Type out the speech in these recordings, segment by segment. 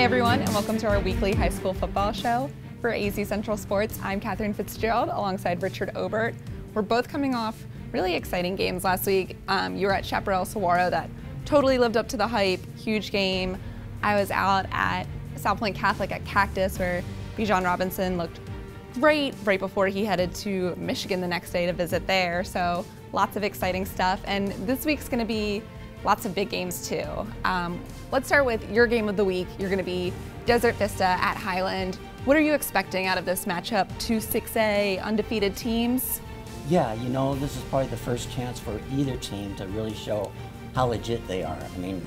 Hey everyone, and welcome to our weekly high school football show. For Azcentral Sports, I'm Catherine Fitzgerald alongside Richard Obert. We're both coming off really exciting games last week. You were at Chaparral Saguaro, that totally lived up to the hype, huge game. I was out at South Point Catholic at Cactus, where Bijan Robinson looked great right before he headed to Michigan the next day to visit there. So lots of exciting stuff, and this week's going to be lots of big games too. Let's start with your game of the week. You're going to be Desert Vista at Highland. What are you expecting out of this matchup? Two 6A undefeated teams? Yeah, you know, this is probably the first chance for either team to really show how legit they are. I mean,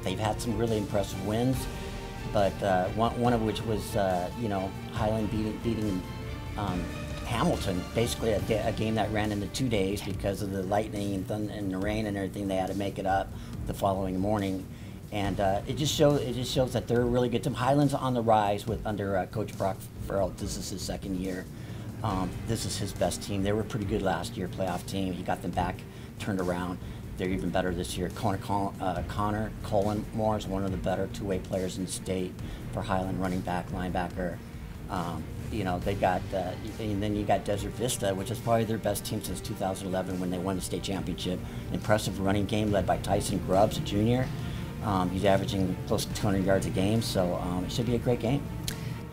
they've had some really impressive wins, but one of which was, you know, Highland beating Hamilton, basically a game that ran into 2 days because of the lightning and the rain and everything. They had to make it up the following morning, and it just shows that they're a really good team. Highland's on the rise under Coach Brock Farrell. This is his second year. This is his best team. They were pretty good last year, playoff team. He got them back, turned around. They're even better this year. Connor Cullenmore is one of the better two-way players in the state for Highland, running back, linebacker. You know, they got, and then you got Desert Vista, which is probably their best team since 2011 when they won the state championship. Impressive running game led by Tyson Grubbs, a junior. He's averaging close to 200 yards a game, so it should be a great game.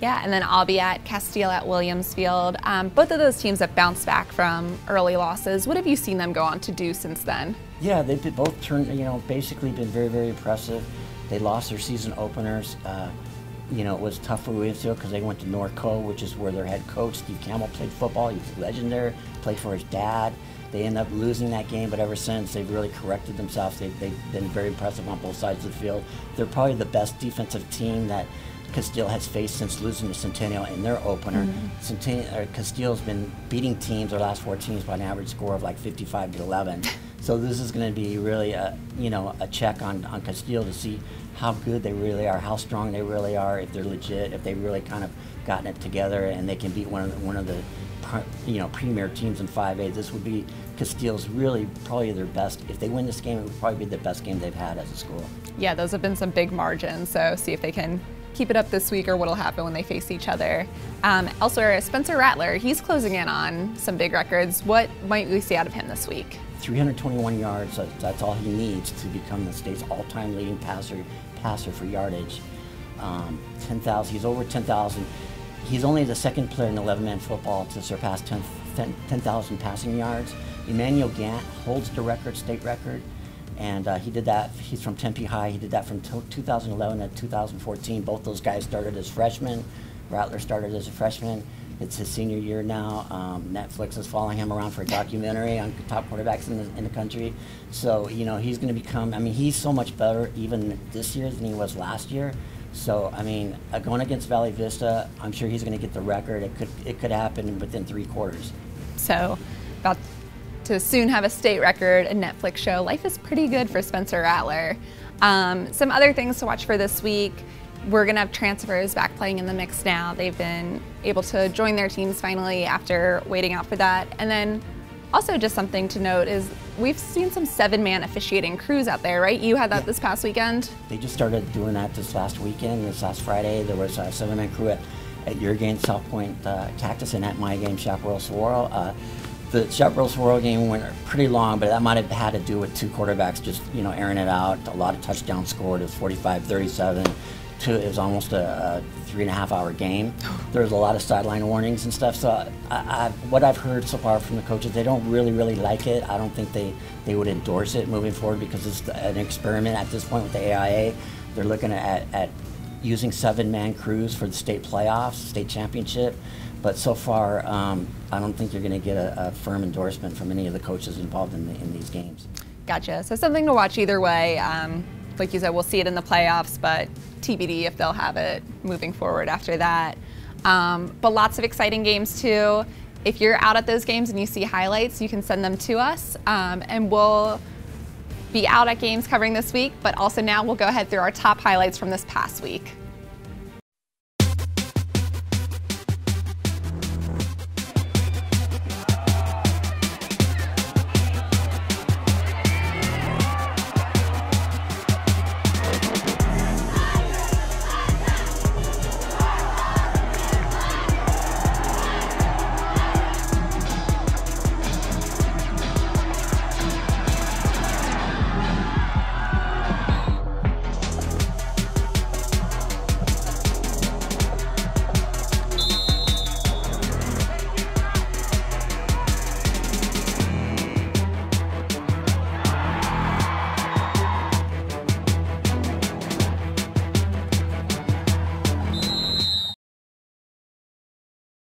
Yeah, and then I'll be at Castile at Williamsfield. Both of those teams have bounced back from early losses. What have you seen them go on to do since then? Yeah, they've both turned, you know, basically been very, very impressive. They lost their season openers. You know, it was tough for Williamsfield because they went to Norco, which is where their head coach, Steve Campbell, played football. He was a legend there, played for his dad. They ended up losing that game, but ever since, they've really corrected themselves. They've been very impressive on both sides of the field. They're probably the best defensive team that Castile has faced since losing to Centennial in their opener. Castile's been beating teams, their last 4 teams, by an average score of like 55-11. So this is going to be really a, you know, a check on Castile to see how good they really are, how strong they really are, if they're legit, if they really kind of gotten it together and they can beat one of the you know, premier teams in 5A. This would be Castile's really probably their best. If they win this game, it would probably be the best game they've had as a school. Yeah, those have been some big margins, so see if they can keep it up this week or what'll happen when they face each other. Elsewhere, Spencer Rattler, he's closing in on some big records. What might we see out of him this week? 321 yards, that's all he needs to become the state's all-time leading passer for yardage. 10,000, he's over 10,000. He's only the second player in 11-man football to surpass 10,000 passing yards. Emmanuel Gant holds the record, state record, and he did that. He's from Tempe High. He did that from 2011 to 2014. Both those guys started as freshmen. Rattler started as a freshman. It's his senior year now. Netflix is following him around for a documentary on top quarterbacks in the country. So, you know, he's going to become, I mean, he's so much better even this year than he was last year. So, I mean, going against Valley Vista, I'm sure he's going to get the record. It could happen within 3 quarters. So, about to soon have a state record, a Netflix show. Life is pretty good for Spencer Rattler. Some other things to watch for this week. We're going to have transfers back playing in the mix now. They've been able to join their teams finally after waiting out for that. And then also just something to note is we've seen some 7-man officiating crews out there, right? You had that this past weekend? They just started doing that this last weekend. This last Friday, there was a 7-man crew at your game, South Point Cactus, and at my game, Chaparral Saguaro. The Chaparral Saguaro game went pretty long, but that might have had to do with 2 quarterbacks just, you know, airing it out. A lot of touchdowns scored. It was 45-37. It was almost a 3.5-hour game. There was a lot of sideline warnings and stuff. So what I've heard so far from the coaches, they don't really like it. I don't think they would endorse it moving forward because it's an experiment at this point with the AIA. They're looking at using 7-man crews for the state playoffs, state championship. But so far, I don't think you're going to get a firm endorsement from any of the coaches involved in these games. Gotcha. So something to watch either way. Like you said, we'll see it in the playoffs, but TBD if they'll have it moving forward after that. But lots of exciting games too. If you're out at those games and you see highlights, you can send them to us, and we'll be out at games covering this week, but also now we'll go ahead through our top highlights from this past week.